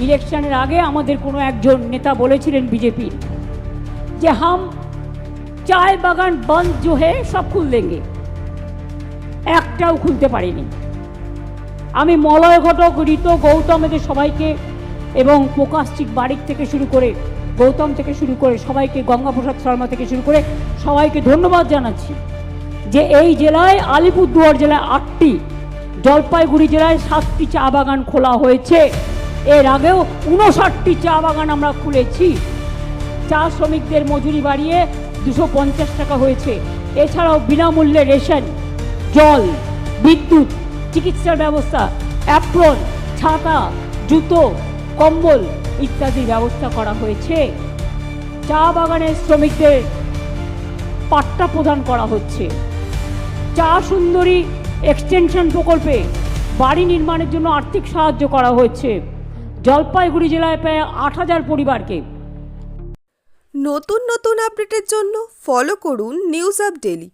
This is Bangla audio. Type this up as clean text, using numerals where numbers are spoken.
ইলেকশনের আগে আমাদের কোনো একজন নেতা বলেছিলেন বিজেপির যে হাম চায় বাগান বন্ধ जो है সব খুল দেंगे, একটাও খুলতে পারিনি। আমি মলয় ঘটক, ঋত, গৌতম এদের সবাইকে এবং প্রকাশ বাড়ির থেকে শুরু করে গৌতম থেকে শুরু করে সবাইকে, গঙ্গাপ্রসাদ শর্মা থেকে শুরু করে সবাইকে ধন্যবাদ জানাচ্ছি যে এই জেলায় আলিপুরদুয়ার জেলায় 8টি, জলপাইগুড়ি জেলায় 7টি চা বাগান খোলা হয়েছে। এর আগেও 59টি চা বাগান আমরা খুলেছি। চা শ্রমিকদের মজুরি বাড়িয়ে 250 টাকা হয়েছে। এছাড়াও বিনামূল্যে রেশন, জল, বিদ্যুৎ, চিকিৎসার ব্যবস্থা, অ্যাপ্রন, ছাতা, জুতো, কম্বল ইত্যাদি ব্যবস্থা করা হয়েছে। চা বাগানের শ্রমিকদের পাট্টা প্রদান করা হচ্ছে। চা সুন্দরী এক্সটেনশন প্রকল্পে বাড়ি নির্মাণের জন্য আর্থিক সাহায্য করা হয়েছে জলপাইগুড়ি জেলায় প্রায় 8000 পরিবারকে। নতুন নতুন আপডেটের জন্য ফলো করুন নিউজ আপ ডেইলি।